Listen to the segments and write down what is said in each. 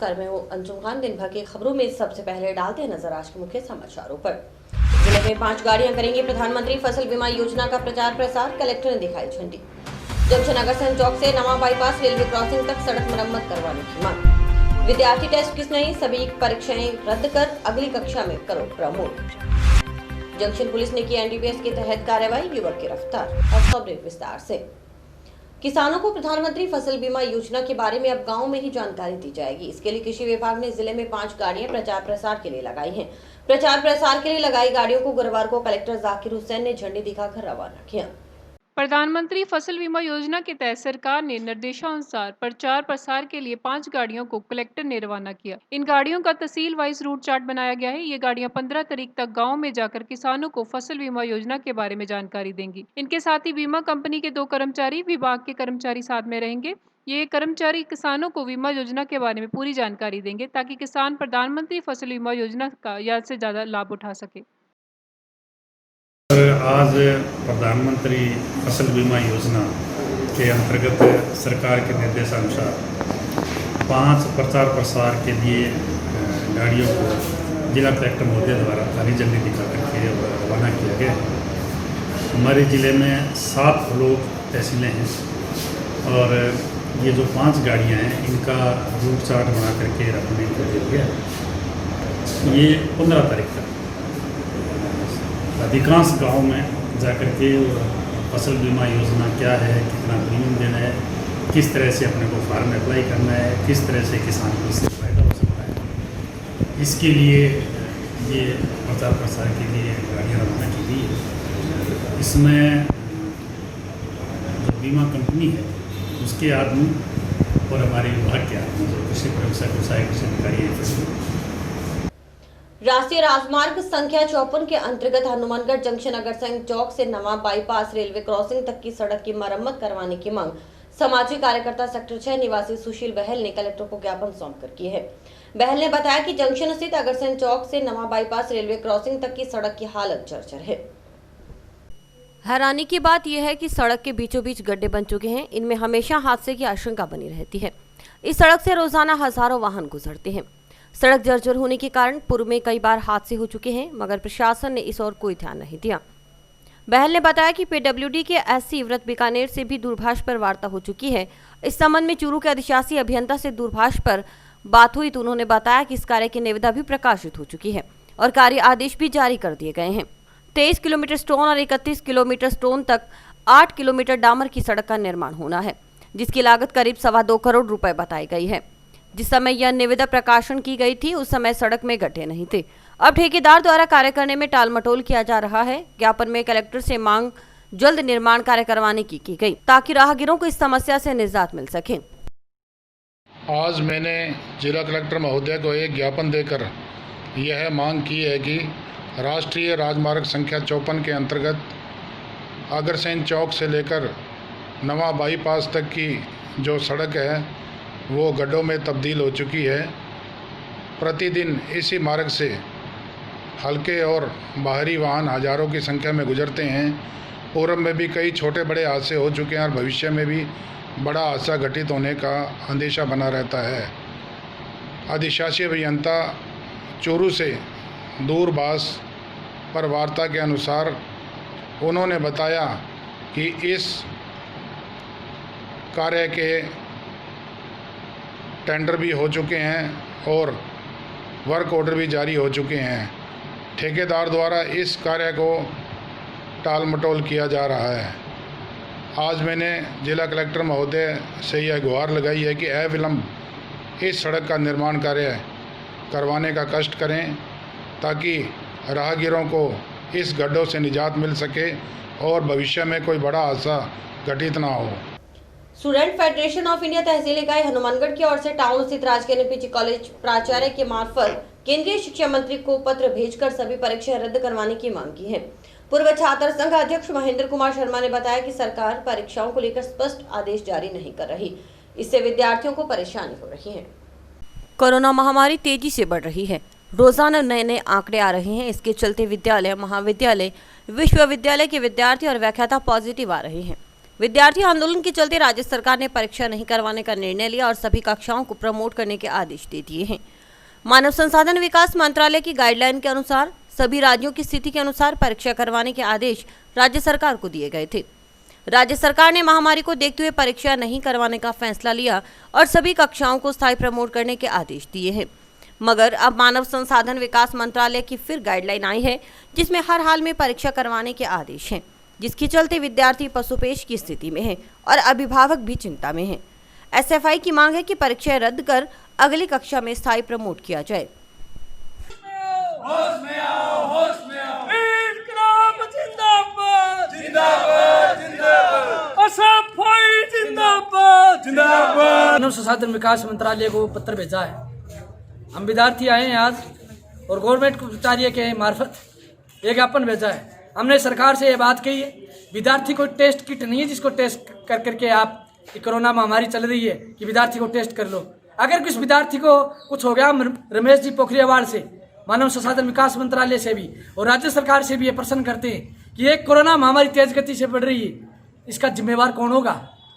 नमस्कार, मैं हूं अंजुम खान। दिन भर की खबरों में सबसे पहले डालते हैं नजर आज के मुख्य समाचारों पर। जिले में 5 गाड़ियां करेंगी प्रधानमंत्री फसल बीमा योजना का प्रचार प्रसार, कलेक्टर ने दिखाई झंडी। जंक्शन अगरसेन चौक से नवा बाईपास रेलवे क्रॉसिंग तक सड़क मरम्मत करवाने की मांग। विद्यार्थी टेस्ट किस नहीं, सभी परीक्षाएं रद्द कर अगली कक्षा में करो प्रमोट। जंक्शन पुलिस ने की एनडीपीएस के तहत कार्रवाई, युवक गिरफ्तार। अब खबरें विस्तार से। किसानों को प्रधानमंत्री फसल बीमा योजना के बारे में अब गांव में ही जानकारी दी जाएगी। इसके लिए कृषि विभाग ने जिले में 5 गाड़ियां प्रचार प्रसार के लिए लगाई हैं। प्रचार प्रसार के लिए लगाई गाड़ियों को गुरुवार को कलेक्टर जाकिर हुसैन ने झंडी दिखाकर रवाना किया। प्रधानमंत्री फसल बीमा योजना के तहत सरकार ने निर्देशानुसार प्रचार प्रसार के लिए 5 गाड़ियों को कलेक्टर ने रवाना किया। इन गाड़ियों का तहसील वाइज रूट चार्ट बनाया गया है। ये गाड़ियां 15 तारीख तक गांव में जाकर किसानों को फसल बीमा योजना के बारे में जानकारी देंगी। इनके साथ ही बीमा कंपनी के 2 कर्मचारी, विभाग के कर्मचारी साथ में रहेंगे। ये कर्मचारी किसानों को बीमा योजना के बारे में पूरी जानकारी देंगे ताकि किसान प्रधानमंत्री फसल बीमा योजना का ज्यादा से ज्यादा लाभ उठा सके। आज प्रधानमंत्री फसल बीमा योजना के अंतर्गत सरकार के निर्देशानुसार 5 प्रचार प्रसार के लिए गाड़ियों को जिला कलेक्टर महोदय द्वारा हरी झंडी दिखा करके रवाना किया गया है। हमारे ज़िले में 7 ब्लॉक तहसीलें हैं और ये जो 5 गाड़ियां हैं इनका रूट चार्ट बना करके रखने को दिया गया है। ये 15 तारीख तक अधिकांश गांव में जाकर के फसल बीमा योजना क्या है, कितना प्रीमियम देना है, किस तरह से अपने को फार्म अप्लाई करना है, किस तरह से किसान को इससे फ़ायदा हो सकता है, इसके लिए ये प्रचार प्रसार के लिए गाड़ियाँ रवाना की गई है। इसमें जो बीमा कंपनी है उसके आदमी और हमारे विभाग के आदमी, जो कृषि प्रयोगशाला सहायक कृषि अधिकारी है। राष्ट्रीय राजमार्ग संख्या 54 के अंतर्गत हनुमानगढ़ जंक्शन अगरसेन चौक से नवा बाईपास रेलवे क्रॉसिंग तक की सड़क की मरम्मत करवाने की मांग सामाजिक कार्यकर्ता सेक्टर 6 निवासी सुशील बहल ने कलेक्टर को ज्ञापन सौंपकर की है। बहल ने बताया कि जंक्शन स्थित अगरसेन चौक से नवा बाईपास रेलवे क्रॉसिंग तक की सड़क की हालत जर्जर है। हैरानी की बात यह है कि सड़क के बीचों बीच गड्ढे बन चुके हैं। इनमें हमेशा हादसे की आशंका बनी रहती है। इस सड़क से रोजाना हजारों वाहन गुजरते हैं। सड़क जर्जर होने के कारण पूर्व में कई बार हादसे हो चुके हैं, मगर प्रशासन ने इस ओर कोई ध्यान नहीं दिया। बहल ने बताया कि पीडब्ल्यूडी के एससी व्रत बीकानेर से भी दूरभाष पर वार्ता हो चुकी है। इस संबंध में चूरू के अधिशासी अभियंता से दूरभाष पर बात हुई तो उन्होंने बताया कि इस कार्य की निविदा भी प्रकाशित हो चुकी है और कार्य आदेश भी जारी कर दिए गए हैं। 23 किलोमीटर स्टोन और 31 किलोमीटर स्टोन तक 8 किलोमीटर डामर की सड़क का निर्माण होना है, जिसकी लागत करीब 2.25 करोड़ रुपए बताई गई है। जिस समय यह निविदा प्रकाशन की गई थी उस समय सड़क में गड्ढे नहीं थे। अब ठेकेदार द्वारा कार्य करने में टालमटोल किया जा रहा है। ज्ञापन में कलेक्टर से मांग जल्द निर्माण कार्य करवाने की गई ताकि राहगीरों को इस समस्या से निजात मिल सके। आज मैंने जिला कलेक्टर महोदय को एक ज्ञापन देकर यह मांग की है कि राष्ट्रीय राजमार्ग संख्या 54 के अंतर्गत अगरसेन चौक से लेकर नवा बाईपास तक की जो सड़क है वो गड्ढों में तब्दील हो चुकी है। प्रतिदिन इसी मार्ग से हल्के और बाहरी वाहन हज़ारों की संख्या में गुजरते हैं। पूर्व में भी कई छोटे बड़े हादसे हो चुके हैं और भविष्य में भी बड़ा हादसा घटित होने का अंदेशा बना रहता है। अधिशासी अभियंता चूरू से दूरभाष पर वार्ता के अनुसार उन्होंने बताया कि इस कार्य के टेंडर भी हो चुके हैं और वर्क ऑर्डर भी जारी हो चुके हैं। ठेकेदार द्वारा इस कार्य को टाल मटोल किया जा रहा है। आज मैंने जिला कलेक्टर महोदय से यह गुहार लगाई है कि अविलंब इस सड़क का निर्माण कार्य करवाने का कष्ट करें ताकि राहगीरों को इस गड्ढों से निजात मिल सके और भविष्य में कोई बड़ा हादसा घटित ना हो। स्टूडेंट फेडरेशन ऑफ इंडिया तहसील इकाई हनुमानगढ़ की ओर से टाउन स्थित राजकीय पीजी कॉलेज प्राचार्य के मार्फत केंद्रीय शिक्षा मंत्री को पत्र भेजकर सभी परीक्षाएं रद्द करवाने की मांग की है। पूर्व छात्र संघ अध्यक्ष महेंद्र कुमार शर्मा ने बताया कि सरकार परीक्षाओं को लेकर स्पष्ट आदेश जारी नहीं कर रही, इससे विद्यार्थियों को परेशानी हो रही है। कोरोना महामारी तेजी से बढ़ रही है। रोजाना नए नए आंकड़े आ रहे हैं। इसके चलते विद्यालय, महाविद्यालय, विश्वविद्यालय के विद्यार्थी और व्याख्याता पॉजिटिव आ रहे हैं। विद्यार्थी आंदोलन के चलते राज्य सरकार ने परीक्षा नहीं करवाने का निर्णय लिया और सभी कक्षाओं को प्रमोट करने के आदेश दे दिए हैं। मानव संसाधन विकास मंत्रालय की गाइडलाइन के अनुसार सभी राज्यों की स्थिति के अनुसार परीक्षा करवाने के आदेश राज्य सरकार को दिए गए थे। राज्य सरकार ने महामारी को देखते हुए परीक्षा नहीं करवाने का फैसला लिया और सभी कक्षाओं को स्थायी प्रमोट करने के आदेश दिए हैं। मगर अब मानव संसाधन विकास मंत्रालय की फिर गाइडलाइन आई है, जिसमें हर हाल में परीक्षा करवाने के आदेश हैं, जिसके चलते विद्यार्थी पशुपेश की स्थिति में हैं और अभिभावक भी चिंता में हैं। एसएफआई की मांग है कि परीक्षाएं रद्द कर अगली कक्षा में स्थायी प्रमोट किया जाए। होश में आओ, होश में आओ। इनकलाब जिंदाबाद, जिंदाबाद, जिंदाबाद। असफाई जिंदाबाद, जिंदाबाद। मानव संसाधन विकास मंत्रालय को पत्र भेजा है। हम विद्यार्थी आए हैं आज और गवर्नमेंट कर्मचारियों के मार्फत एक ज्ञापन भेजा है। हमने सरकार से ये बात कही है, विद्यार्थी को टेस्ट किट नहीं है जिसको टेस्ट कर करके आप कि कोरोना महामारी चल रही है कि विद्यार्थी को टेस्ट कर लो। अगर किस विद्यार्थी को कुछ हो गया, हम रमेश जी पोखरियावाल से, मानव संसाधन विकास मंत्रालय से भी और राज्य सरकार से भी ये प्रश्न करते हैं कि ये कोरोना महामारी तेज गति से बढ़ रही है, इसका जिम्मेवार कौन होगा?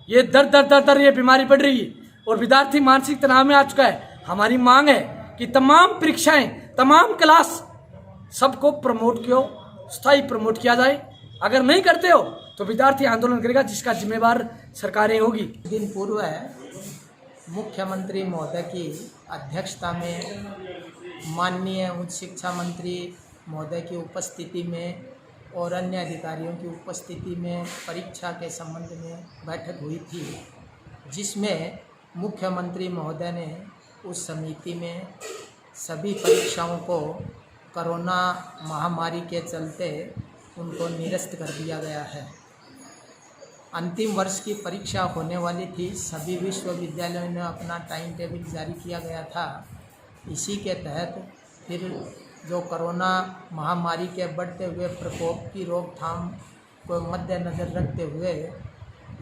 ये दर ये बीमारी बढ़ रही है और विद्यार्थी मानसिक तनाव में आ चुका है। हमारी मांग है कि तमाम परीक्षाएं, तमाम क्लास सबको प्रमोट किया, स्थायी प्रमोट किया जाए। अगर नहीं करते हो तो विद्यार्थी आंदोलन करेगा, जिसका जिम्मेवार सरकारें होगी। दिन पूर्व मुख्यमंत्री महोदय की अध्यक्षता में माननीय उच्च शिक्षा मंत्री महोदय की उपस्थिति में और अन्य अधिकारियों की उपस्थिति में परीक्षा के संबंध में बैठक हुई थी, जिसमें मुख्यमंत्री महोदय ने उस समिति में सभी परीक्षाओं को कोरोना महामारी के चलते उनको निरस्त कर दिया गया है। अंतिम वर्ष की परीक्षा होने वाली थी, सभी विश्वविद्यालयों ने अपना टाइम टेबल जारी किया गया था। इसी के तहत फिर जो कोरोना महामारी के बढ़ते हुए प्रकोप की रोकथाम को मद्देनज़र रखते हुए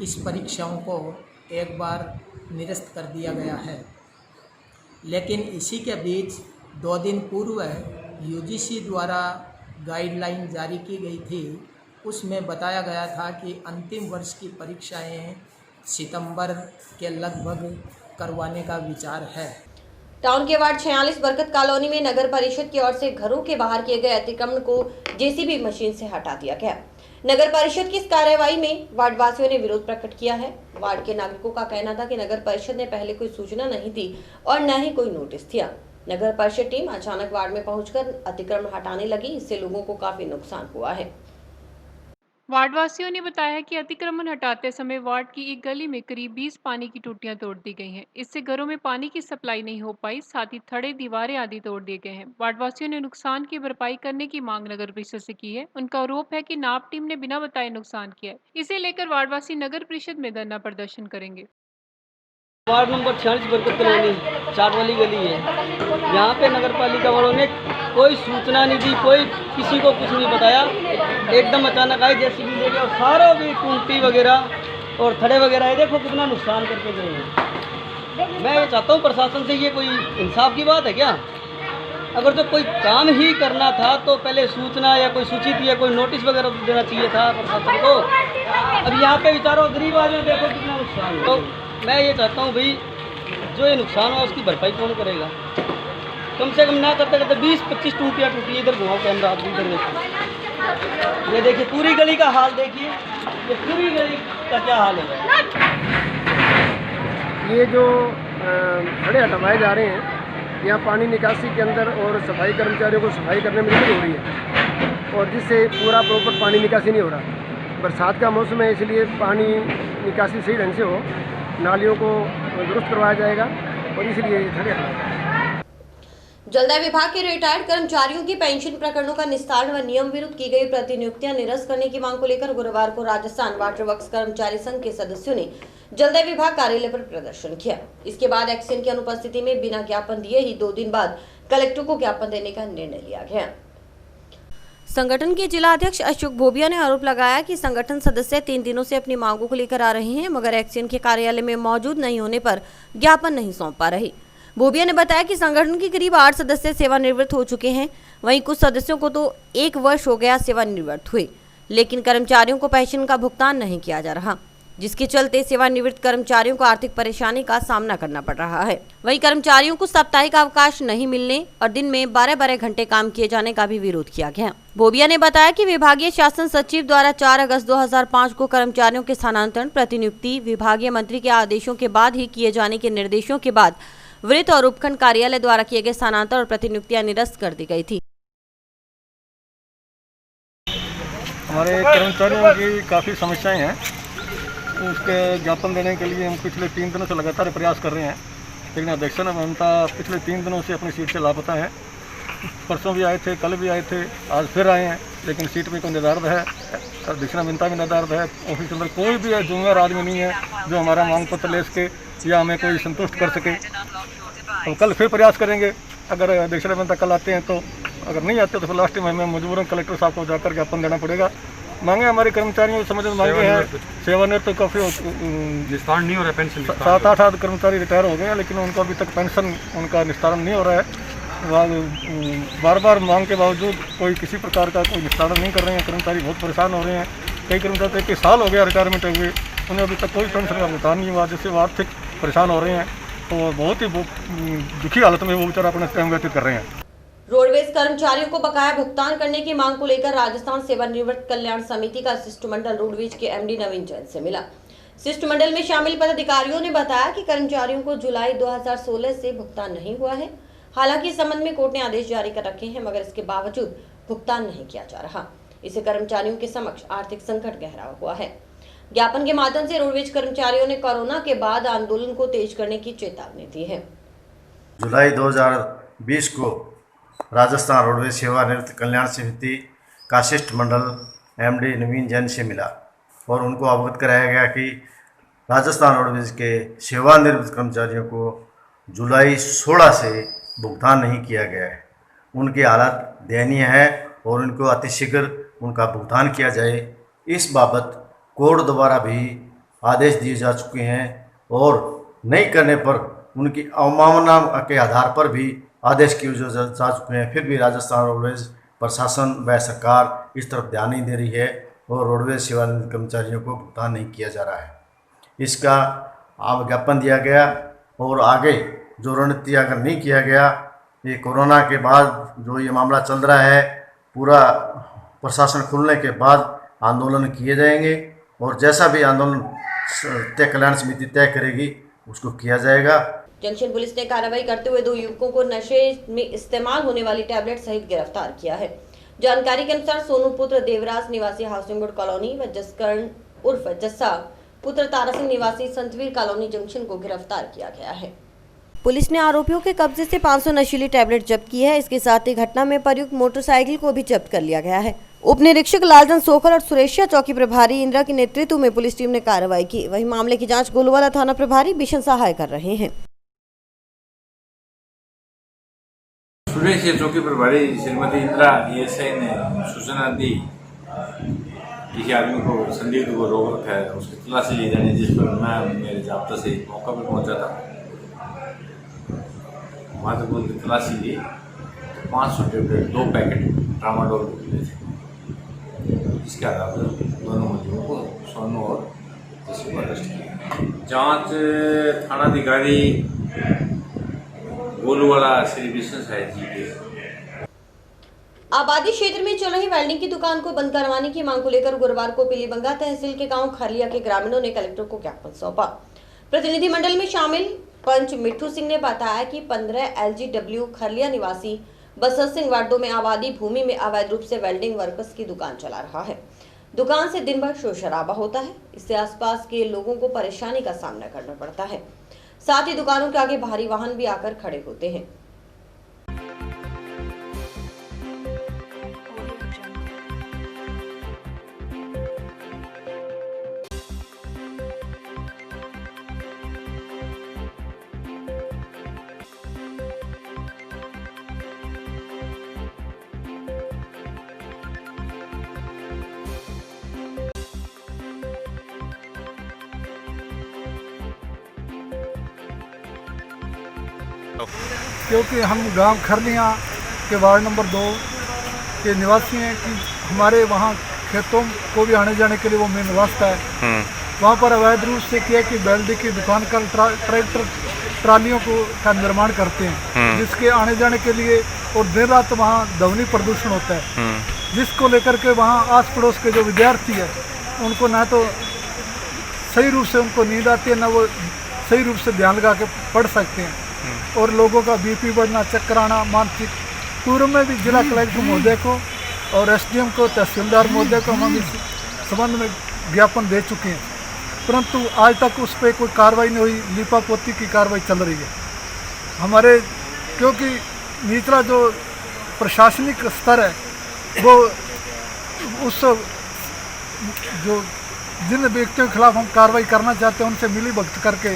इस परीक्षाओं को एक बार निरस्त कर दिया गया है। लेकिन इसी के बीच 2 दिन पूर्व यूजीसी द्वारा गाइडलाइन जारी की गई थी, उसमें बताया गया था कि अंतिम वर्ष की परीक्षाएं सितंबर के लगभग करवाने का विचार है। टाउन के वार्ड 46 बरकत कॉलोनी में नगर परिषद की ओर से घरों के बाहर किए गए अतिक्रमण को जेसीबी मशीन से हटा दिया गया। नगर परिषद की इस कार्रवाई में वार्ड वासियों ने विरोध प्रकट किया है। वार्ड के नागरिकों का कहना था कि नगर परिषद ने पहले कोई सूचना नहीं दी और न ही कोई नोटिस दिया। नगर परिषद टीम अचानक वार्ड में पहुंचकर अतिक्रमण हटाने लगी, इससे लोगों को काफी नुकसान हुआ है। वार्डवासियों ने बताया कि अतिक्रमण हटाते समय वार्ड की एक गली में करीब 20 पानी की टूटियां तोड़ दी गई हैं। इससे घरों में पानी की सप्लाई नहीं हो पाई, साथ ही थड़े, दीवारें आदि तोड़ दिए गए हैं। वार्डवासियों ने नुकसान की भरपाई करने की मांग नगर परिषद से की है। उनका आरोप है कि नाप टीम ने बिना बताए नुकसान किया है। इसे लेकर वार्डवासी नगर परिषद में धरना प्रदर्शन करेंगे। वार्ड नंबर 46 बरकत कॉलोनी 4 वाली गली है। यहाँ पे नगर पालिका वालों ने कोई सूचना नहीं दी, कोई किसी को कुछ नहीं बताया। एकदम अचानक आए, जेसीबी ले गए और सारों भी टूटी वगैरह और थड़े वगैरह है, देखो कितना नुकसान करके गए हैं। मैं ये चाहता हूँ प्रशासन से, ये कोई इंसाफ की बात है क्या? अगर जो कोई काम ही करना था तो पहले सूचना या कोई सूचित या कोई नोटिस वगैरह देना चाहिए था प्रशासन को। अब यहाँ पे बेचारों गरीब आदमी देखो कितना नुकसान है। तो मैं ये चाहता हूँ भाई, जो ये नुकसान हुआ उसकी भरपाई कौन करेगा? कम से कम ना करते करते 20-25 टूटियाँ टूटी। इधर घुमाओ कैमरा, आप इधर देखिए, ये देखिए पूरी गली का हाल देखिए, ये पूरी गली का क्या हाल है। ये जो खड़े हटवाए जा रहे हैं, यहाँ पानी निकासी के अंदर और सफाई कर्मचारियों को सफाई करने में दिक्कत हो रही है और जिससे पूरा प्रॉपर पानी निकासी नहीं हो रहा। बरसात का मौसम है, इसलिए पानी निकासी सही ढंग से हो, नालियों को दुरुस्त करवाया जाएगा और इसलिए ये खड़े हटवाए। जलदाय विभाग के रिटायर्ड कर्मचारियों की पेंशन प्रकरणों का निस्तारण व नियम विरुद्ध की गई प्रतिनियुक्तियां निरस्त करने की मांग को लेकर गुरुवार को राजस्थान वाटर वर्क्स कर्मचारी संघ के सदस्यों ने जलदाय विभाग कार्यालय पर प्रदर्शन किया। इसके बाद एक्सियन की अनुपस्थिति में बिना ज्ञापन दिए ही 2 दिन बाद कलेक्टर को ज्ञापन देने का निर्णय लिया गया। संगठन के जिला अध्यक्ष अशोक भोबिया ने आरोप लगाया कि संगठन सदस्य 3 दिनों से अपनी मांगों को लेकर आ रहे हैं, मगर एक्सियन के कार्यालय में मौजूद नहीं होने पर ज्ञापन नहीं सौंप पा रहे। भोबिया ने बताया कि संगठन के करीब 8 सदस्य सेवानिवृत्त हो चुके हैं, वहीं कुछ सदस्यों को तो 1 वर्ष हो गया सेवानिवृत्त हुए, लेकिन कर्मचारियों को पेंशन का भुगतान नहीं किया जा रहा। जिसके चलते सेवानिवृत्त कर्मचारियों को आर्थिक परेशानी का सामना करना पड़ रहा है। वहीं कर्मचारियों को साप्ताहिक अवकाश नहीं मिलने और दिन में 12-12 घंटे काम किए जाने का भी विरोध किया गया। बोबिया ने बताया कि विभागीय शासन सचिव द्वारा 4 अगस्त 2005 को कर्मचारियों के स्थानांतरण प्रतिनियुक्ति विभागीय मंत्री के आदेशों के बाद ही किए जाने के निर्देशों के बाद वृत्त और उपखंड कार्यालय द्वारा किए गए स्थानांतरण और प्रतिनियुक्तियां निरस्त कर दी गई थी। हमारे कर्मचारियों की काफ़ी समस्याएं हैं, उसके ज्ञापन देने के लिए हम पिछले 3 दिनों से लगातार प्रयास कर रहे हैं, लेकिन अध्यक्ष ममता पिछले 3 दिनों से अपनी सीट से लापता है। परसों भी आए थे, कल भी आए थे, आज फिर आए हैं, लेकिन सीट में कोई निर्धारित है, अध्यक्ष ममता भी निर्धारित है। ऑफिस के अंदर कोई भी जिम्मेदार आदमी नहीं है जो हमारा मांग पत्र ले सके या हमें कोई संतुष्ट कर सके। तो कल फिर प्रयास करेंगे, अगर अध्यक्ष ममता कल आते हैं तो, अगर नहीं आते तो फिर लास्ट में हमें मजबूरन कलेक्टर साहब को जाकर ज्ञापन देना पड़ेगा। मांगे हमारे कर्मचारियों की समझ में मांगे हैं, सेवानिवृत्त तो काफ़ी निस्तारण नहीं हो रहा है, पेंशन 7-8 कर्मचारी रिटायर हो गए हैं, लेकिन उनको अभी तक पेंशन उनका निस्तारण नहीं हो रहा है। बार बार मांग के बावजूद कोई किसी प्रकार का कोई निस्तारण नहीं कर रहे हैं। कर्मचारी बहुत परेशान हो रहे हैं। कई कर्मचारी 1 साल हो गया रिटायरमेंट हुए, उन्हें अभी तक कोई पेंशन का भुगतान नहीं हुआ, जिससे वो आर्थिक परेशान हो रहे हैं। तो बहुत ही दुखी हालत में वो बेचारा अपना टाइम व्यतीत कर रहे हैं। रोडवेज कर्मचारियों को बकाया भुगतान करने की मांग को लेकर राजस्थान सेवानिवृत्त कल्याण समिति का शिष्टमंडल रोडवेज के एमडी नवीन जैन से मिला। शिष्टमंडल में शामिल पदाधिकारियों ने बताया कि कर्मचारियों को जुलाई 2016 से भुगतान नहीं हुआ है। हालांकि इस संबंध में कोर्ट ने आदेश जारी कर रखे हैं, मगर इसके बावजूद भुगतान नहीं किया जा रहा। इससे कर्मचारियों के समक्ष आर्थिक संकट गहरा हुआ है। ज्ञापन के माध्यम से रोडवेज कर्मचारियों ने कोरोना के बाद आंदोलन को तेज करने की चेतावनी दी है। जुलाई 2020 को राजस्थान रोडवेज सेवानिवृत्त कल्याण समिति का शिष्टमंडल एमडी नवीन जैन से मिला और उनको अवगत कराया गया कि राजस्थान रोडवेज के सेवानिवृत्त कर्मचारियों को जुलाई 16 से भुगतान नहीं किया गया है। उनकी हालत दयनीय है और उनको अतिशीघ्र उनका भुगतान किया जाए। इस बाबत कोर्ट द्वारा भी आदेश दिए जा चुके हैं और नहीं करने पर उनकी अवमानना के आधार पर भी आदेश किए जा चुके हैं। फिर भी राजस्थान रोडवेज प्रशासन व सरकार इस तरफ ध्यान नहीं दे रही है और रोडवेज सेवानिवृत्त कर्मचारियों को भुगतान नहीं किया जा रहा है। इसका ज्ञापन दिया गया और आगे जो रणनीति अगर नहीं किया गया, ये कोरोना के बाद जो ये मामला चल रहा है, पूरा प्रशासन खुलने के बाद आंदोलन किए जाएंगे और जैसा भी आंदोलन कल्याण समिति तय करेगी उसको किया जाएगा। जंक्शन पुलिस ने कार्रवाई करते हुए 2 युवकों को नशे में इस्तेमाल होने वाली टैबलेट सहित गिरफ्तार किया है। जानकारी के अनुसार सोनू पुत्र देवराज निवासी हाउसिंग बोर्ड कॉलोनी व जसकरण उर्फ जस्सा पुत्र तारा सिंह निवासी संतवीर कॉलोनी जंक्शन को गिरफ्तार किया गया है। पुलिस ने आरोपियों के कब्जे से 500 नशीली टैबलेट जब्त की है। इसके साथ ही घटना में प्रयुक्त मोटरसाइकिल को भी जब्त कर लिया गया है। उप निरीक्षक लालचंद सोखल और सुरेशिया चौकी प्रभारी इंदिरा के नेतृत्व में पुलिस टीम ने कार्रवाई की। वहीं मामले की जांच गोलवाला थाना प्रभारी बिशन सहाय कर रहे हैं। सुरेशिया चौकी प्रभारी श्रीमती इंदिरा एएसआई ने सूचना दी किसी आदमी को संदिग्ध को रोक रखा है, उसकी तलाशी ली जानी, जिस पर मैं मेरे जाब्ता से मौका पर पहुंचा था। वहाँ तक उनकी तलाशी ली, 500 टैबलेट 2 पैकेट ट्रामाडोल मिले थे। इसके आधार पर दोनों मजदूरों को सोनू और जस्सी को अरेस्ट किया। जांच थानाधिकारी गोलूवाला श्री विष्णु साहिब जी के। आबादी क्षेत्र में चल रही वेल्डिंग की दुकान को बंद करवाने की मांग को लेकर गुरुवार को पीलीबंगा तहसील के गांव खरलिया के ग्रामीणों ने कलेक्टर को ज्ञापन सौंपा। प्रतिनिधिमंडल में शामिल पंच मिट्ठू सिंह ने बताया कि 15 LGW खरलिया निवासी बसर सिंह वार्डों में आबादी भूमि में अवैध रूप से वेल्डिंग वर्कर्स की दुकान चला रहा है। दुकान से दिन भर शोर शराबा होता है। इससे आसपास के लोगों को परेशानी का सामना करना पड़ता है। साथ ही दुकानों के आगे भारी वाहन भी आकर खड़े होते हैं। क्योंकि हम गांव खरलिया के वार्ड नंबर 2 के निवासी हैं कि हमारे वहाँ खेतों को भी आने जाने के लिए वो मेन रास्ता है, वहाँ पर अवैध रूप से किया कि वेल्डिंग की दुकान का ट्रैक्टर ट्रालियों का निर्माण करते हैं, जिसके आने जाने के लिए और दिन रात वहाँ ध्वनि प्रदूषण होता है, जिसको लेकर के वहाँ आस पड़ोस के जो विद्यार्थी है उनको ना तो सही रूप से उनको नींद आती है, ना वो सही रूप से ध्यान लगा के पढ़ सकते हैं, और लोगों का बीपी बढ़ना, चक्कर आना, मानसिक। पूर्व में भी जिला कलेक्टर महोदय को और एसडीएम को, तहसीलदार महोदय को हम इस संबंध में ज्ञापन दे चुके हैं, परंतु आज तक उस पर कोई कार्रवाई नहीं हुई। लीपापोती की कार्रवाई चल रही है हमारे, क्योंकि निचला जो प्रशासनिक स्तर है वो उस जो जिन व्यक्तियों के खिलाफ हम कार्रवाई करना चाहते हैं उनसे मिली भगत करके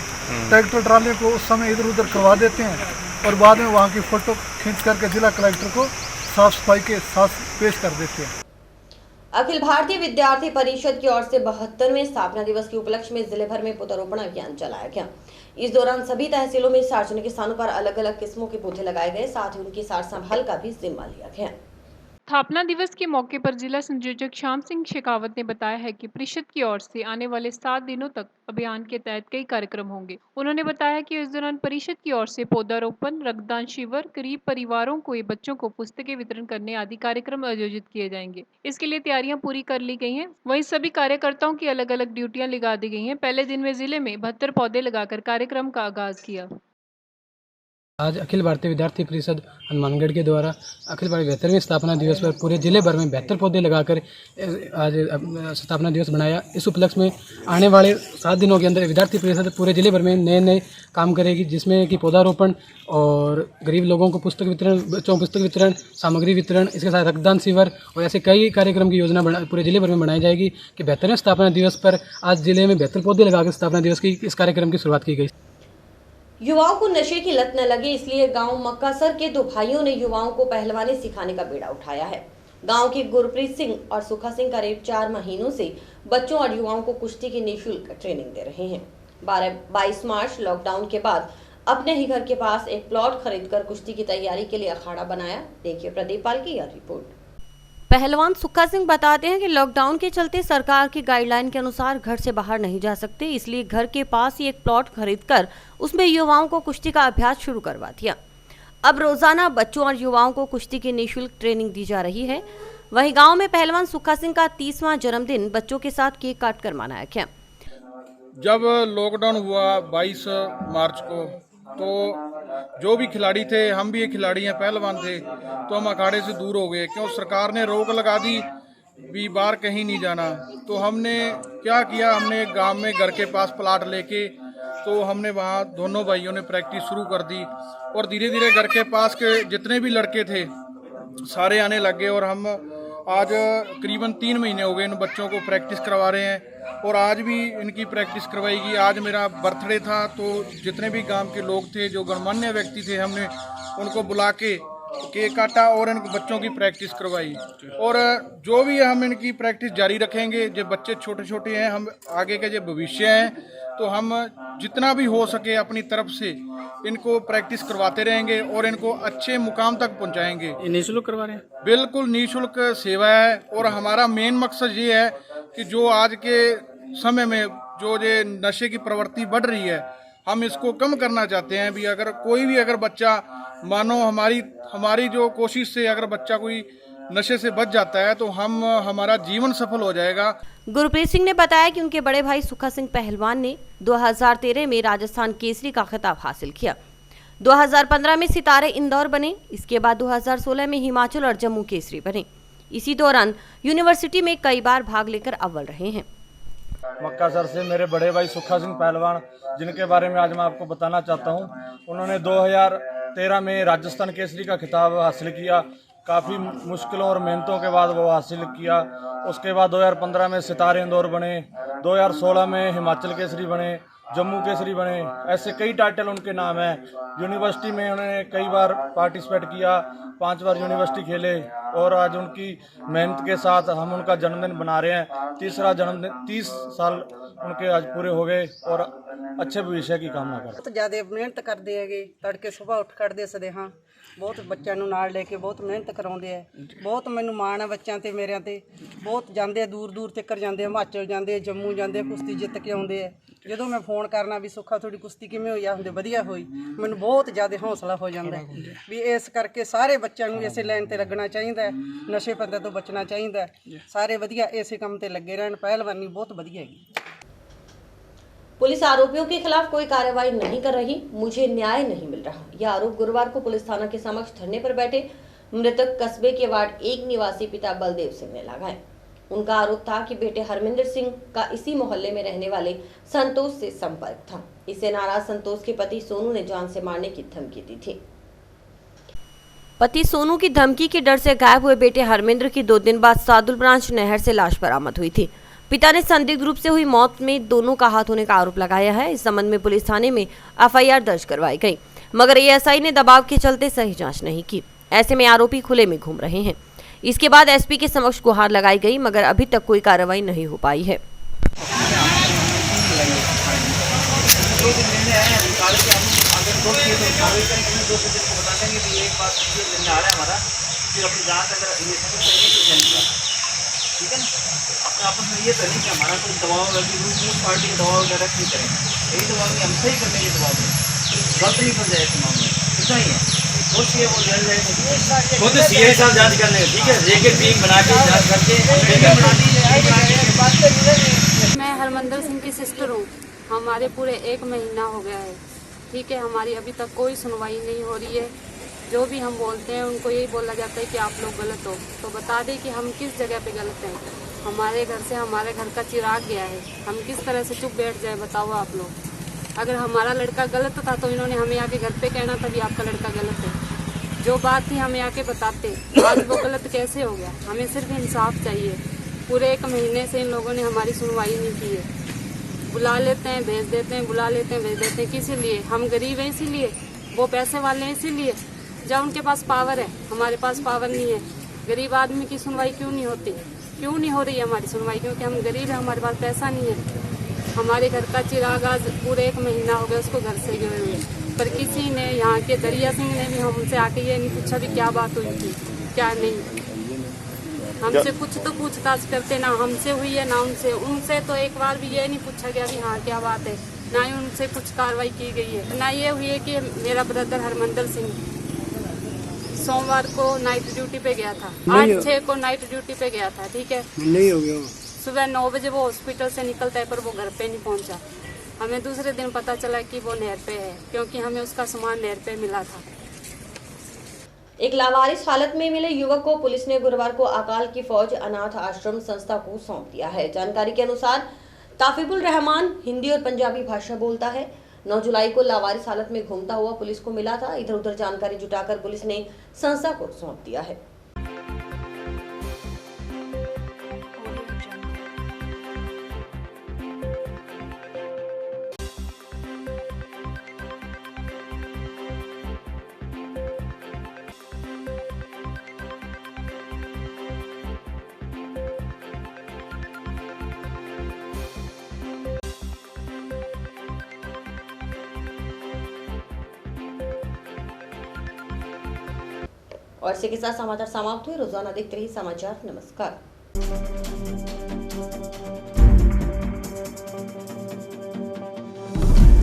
ट्रैक्टर ट्रालियों को उस समय इधर उधर करवा देते हैं और बाद में वहाँ की फ़ोटो खींच करके जिला कलेक्टर को साफ सफाई के साथ पेश कर देते हैं। अखिल भारतीय विद्यार्थी परिषद की ओर से 72वें स्थापना दिवस के उपलक्ष्य में जिले भर में पौधारोपण अभियान चलाया गया। इस दौरान सभी तहसीलों में सार्वजनिक स्थानों पर अलग अलग किस्मों के पौधे लगाए गए, साथ ही उनकी सार संभाल का भी जिम्मा लिया गया। स्थापना दिवस के मौके पर जिला संयोजक श्याम सिंह शेखावत ने बताया है कि परिषद की ओर से आने वाले 7 दिनों तक अभियान के तहत कई कार्यक्रम होंगे। उन्होंने बताया कि इस दौरान परिषद की ओर से पौधारोपण, रक्तदान शिविर, गरीब परिवारों को या बच्चों को पुस्तकें वितरण करने आदि कार्यक्रम आयोजित किए जाएंगे। इसके लिए तैयारियां पूरी कर ली गई हैं। वहीं सभी कार्यकर्ताओं की अलग अलग ड्यूटियां लगा दी गई हैं। पहले दिन में जिले में 72 पौधे लगाकर कार्यक्रम का आगाज किया। आज अखिल भारतीय विद्यार्थी परिषद हनुमानगढ़ के द्वारा अखिल भारतीय 72वें स्थापना दिवस पर पूरे जिले भर में 72 पौधे लगाकर आज स्थापना दिवस बनाया। इस उपलक्ष्य में आने वाले 7 दिनों के अंदर विद्यार्थी परिषद पूरे जिले भर में नए नए काम करेगी, जिसमें कि पौधारोपण और गरीब लोगों को पुस्तक वितरण, बच्चों को पुस्तक वितरण, सामग्री वितरण, इसके साथ रक्तदान शिविर और ऐसे कई कार्यक्रम की योजना पूरे जिले भर में बनाई जाएगी कि 72वें स्थापना दिवस पर आज जिले में 72 पौधे लगाकर स्थापना दिवस की इस कार्यक्रम की शुरुआत की गई। युवाओं को नशे की लत न लगे, इसलिए गांव मक्कासर के 2 भाइयों ने युवाओं को पहलवानी सिखाने का बीड़ा उठाया है। गांव के गुरप्रीत सिंह और सुखा सिंह करीब 4 महीनों से बच्चों और युवाओं को कुश्ती की निःशुल्क ट्रेनिंग दे रहे हैं। 22 मार्च लॉकडाउन के बाद अपने ही घर के पास एक प्लॉट खरीदकर कुश्ती की तैयारी के लिए अखाड़ा बनाया। देखिए प्रदीप पाल की यह रिपोर्ट। पहलवान सुखा सिंह बताते हैं कि लॉकडाउन के चलते सरकार की गाइडलाइन के अनुसार घर से बाहर नहीं जा सकते, इसलिए घर के पास ही एक प्लॉट खरीदकर उसमें युवाओं को कुश्ती का अभ्यास शुरू करवा दिया। अब रोजाना बच्चों और युवाओं को कुश्ती की निःशुल्क ट्रेनिंग दी जा रही है। वहीं गांव में पहलवान सुखा सिंह का 30वां जन्मदिन बच्चों के साथ केक काटकर मनाया गया। जब लॉकडाउन हुआ 22 मार्च को, तो जो भी खिलाड़ी थे, हम भी एक खिलाड़ी हैं, पहलवान थे, तो हम अखाड़े से दूर हो गए। क्यों सरकार ने रोक लगा दी, भी बाहर कहीं नहीं जाना। तो हमने क्या किया, हमने एक गांव में घर के पास प्लाट लेके तो हमने वहाँ दोनों भाइयों ने प्रैक्टिस शुरू कर दी और धीरे धीरे घर के पास के जितने भी लड़के थे सारे आने लग गए और हम आज करीबन 3 महीने हो गए इन बच्चों को प्रैक्टिस करवा रहे हैं और आज भी इनकी प्रैक्टिस करवाएगी। आज मेरा बर्थडे था तो जितने भी गांव के लोग थे, जो गणमान्य व्यक्ति थे, हमने उनको बुला के केक काटा और इन बच्चों की प्रैक्टिस करवाई और जो भी हम इनकी प्रैक्टिस जारी रखेंगे। जब बच्चे छोटे छोटे हैं, हम आगे के जो भविष्य हैं, तो हम जितना भी हो सके अपनी तरफ से इनको प्रैक्टिस करवाते रहेंगे और इनको अच्छे मुकाम तक पहुंचाएंगे। निःशुल्क करवा रहे हैं? बिल्कुल निःशुल्क सेवा है और हमारा मेन मकसद ये है कि जो आज के समय में जो ये नशे की प्रवृत्ति बढ़ रही है, हम इसको कम करना चाहते हैं। भी अगर कोई भी अगर बच्चा, मानो हमारी जो कोशिश से अगर बच्चा कोई नशे से बच जाता है तो हमारा जीवन सफल हो जाएगा। गुरप्रीत सिंह ने बताया कि उनके बड़े भाई सुखा सिंह पहलवान ने 2013 में राजस्थान केसरी का खिताब हासिल किया। 2015 में सितारे इंदौर बने। इसके बाद 2016 में हिमाचल और जम्मू केसरी बने। इसी दौरान यूनिवर्सिटी में कई बार भाग लेकर अव्वल रहे हैं। मक्कासर से मेरे बड़े भाई सुखा सिंह पहलवान, जिनके बारे में आज मैं आपको बताना चाहता हूं, उन्होंने 2013 में राजस्थान केसरी का खिताब हासिल किया। काफ़ी मुश्किलों और मेहनतों के बाद वो हासिल किया। उसके बाद 2015 में सितारे इंदौर बने, 2016 में हिमाचल केसरी बने, जम्मू केसरी बने। ऐसे कई टाइटल उनके नाम हैं। यूनिवर्सिटी में उन्होंने कई बार पार्टिसिपेट किया, 5 बार यूनिवर्सिटी खेले और आज उनकी मेहनत के साथ हम उनका जन्मदिन बना रहे हैं। 30वां जन्मदिन, 30 साल उनके आज पूरे हो गए और अच्छे भविष्य की कामना करते। तो ज़्यादा मेहनत करते हैं, तड़के सुबह उठ कर दे सदे हाँ ਬਹੁਤ ਬੱਚਿਆਂ ਨੂੰ ਨਾਲ ਲੈ ਕੇ ਬਹੁਤ ਮਿਹਨਤ ਕਰਾਉਂਦੇ ਆ। ਬਹੁਤ ਮੈਨੂੰ ਮਾਣ ਹੈ ਬੱਚਿਆਂ ਤੇ ਮੇਰਿਆਂ ਤੇ। ਬਹੁਤ ਜਾਂਦੇ ਆ, ਦੂਰ ਦੂਰ ਤੱਕ ਜਾਂਦੇ ਆ, ਹਿਮਾਚਲ ਜਾਂਦੇ ਆ, ਜੰਮੂ ਜਾਂਦੇ ਆ, ਕੁਸ਼ਤੀ ਜਿੱਤ ਕੇ ਆਉਂਦੇ ਆ। ਜਦੋਂ ਮੈਂ ਫੋਨ ਕਰਨਾ ਵੀ ਸੁੱਖਾ ਤੁਹਾਡੀ ਕੁਸ਼ਤੀ ਕਿਵੇਂ ਹੋਈ ਆ, ਹੁੰਦੇ ਵਧੀਆ ਹੋਈ, ਮੈਨੂੰ ਬਹੁਤ ਜ਼ਿਆਦਾ ਹੌਸਲਾ ਹੋ ਜਾਂਦਾ ਵੀ ਇਸ ਕਰਕੇ ਸਾਰੇ ਬੱਚਿਆਂ ਨੂੰ ਇਸੇ ਲਾਈਨ ਤੇ ਲੱਗਣਾ ਚਾਹੀਦਾ, ਨਸ਼ੇ ਪੱਤੇ ਤੋਂ ਬਚਣਾ ਚਾਹੀਦਾ। ਸਾਰੇ ਵਧੀਆ ਇਸੇ ਕੰਮ ਤੇ ਲੱਗੇ ਰਹਿਣ, ਪਹਿਲਵਾਨੀ बहुत बढ़िया है। पुलिस आरोपियों के खिलाफ कोई कार्रवाई नहीं कर रही, मुझे न्याय नहीं मिल रहा। यह आरोप गुरुवार को पुलिस थाना के समक्ष धरने पर बैठे मृतक कस्बे के वार्ड 1 निवासी पिता बलदेव सिंह ने लगाए। उनका आरोप था कि बेटे हरमिंदर सिंह का इसी मोहल्ले में रहने वाले संतोष से संपर्क था। इससे नाराज संतोष के पति सोनू ने जान से मारने की धमकी दी थी। पति सोनू की धमकी के डर से गायब हुए बेटे हरमिंदर की 2 दिन बाद सादुल ब्रांच नहर से लाश बरामद हुई थी। पिता ने संदिग्ध रूप से हुई मौत में दोनों का हाथ होने का आरोप लगाया है। इस संबंध में पुलिस थाने में एफआईआर दर्ज करवाई गई, मगर एएसआई ने दबाव के चलते सही जांच नहीं की। ऐसे में आरोपी खुले में घूम रहे हैं। इसके बाद एसपी के समक्ष गुहार लगाई गई, मगर अभी तक कोई कार्रवाई नहीं हो पाई है। ठीक है ना, अपने आपस में ये करें कि हमारा कोई दबाव पार्टी का दबाव वगैरह नहीं करें, यही दबाव नहीं, हम सही करने के दबाव में गलत नहीं कर जाए इस मामले में, इतना ही है। खुद ये वो जल जाए, खुद सीआई साहब जांच कर लेंगे, ठीक है, एक टीम बना के जांच करके मैं हरमिंदर सिंह की सिस्टर हूँ। हमारे पूरे 1 महीना हो गया है, ठीक है, हमारी अभी तक कोई सुनवाई नहीं हो रही है। जो भी हम बोलते हैं उनको यही बोला जाता है कि आप लोग गलत हो। तो बता दें कि हम किस जगह पे गलत हैं। हमारे घर से हमारे घर का चिराग गया है, हम किस तरह से चुप बैठ जाए, बताओ आप लोग। अगर हमारा लड़का गलत था तो इन्होंने हमें आके घर पे कहना था भी आपका लड़का गलत है। जो बात थी हमें आके बताते, आज वो गलत कैसे हो गया। हमें सिर्फ इंसाफ चाहिए। पूरे 1 महीने से इन लोगों ने हमारी सुनवाई नहीं की है। बुला लेते हैं, भेज देते हैं, बुला लेते हैं, भेज देते हैं। किस लिए? हम गरीब हैं इसीलिए, वो पैसे वाले हैं इसीलिए। जब उनके पास पावर है, हमारे पास पावर नहीं है। गरीब आदमी की सुनवाई क्यों नहीं होती? क्यों नहीं हो रही है हमारी सुनवाई? क्योंकि हम गरीब हैं, हमारे पास पैसा नहीं है। हमारे घर का चिराग आज पूरे 1 महीना हो गया उसको घर से गए हुए, पर किसी ने, यहाँ के दरिया सिंह ने भी हमसे आके ये नहीं पूछा भी क्या बात हुई थी, क्या नहीं। हमसे कुछ तो पूछताछ करते, ना हमसे हुई है ना उनसे। उनसे तो एक बार भी ये नहीं पूछा गया कि हाँ क्या बात है, ना ही उनसे कुछ कार्रवाई की गई है। ना ये हुई है कि मेरा ब्रदर हरमिंदर सिंह सोमवार को नाइट ड्यूटी पे गया था, 8/6 को नाइट ड्यूटी पे गया था, ठीक है, नहीं हो गया। सुबह 9 बजे वो हॉस्पिटल से निकलता है, पर वो घर पे नहीं पहुंचा। हमें दूसरे दिन पता चला कि वो नहर पे है, क्योंकि हमें उसका सामान नहर पे मिला था। एक लावारिस हालत में मिले युवक को पुलिस ने गुरुवार को अकाल की फौज अनाथ आश्रम संस्था को सौंप दिया है। जानकारी के अनुसार ताफिबुल रहमान हिंदी और पंजाबी भाषा बोलता है। 9 जुलाई को लावारिस हालत में घूमता हुआ पुलिस को मिला था। इधर उधर जानकारी जुटाकर पुलिस ने संस्था को सौंप दिया है। और इसी के साथ समाचार समाप्त हुए। रोजाना देखते रहिए समाचार। नमस्कार।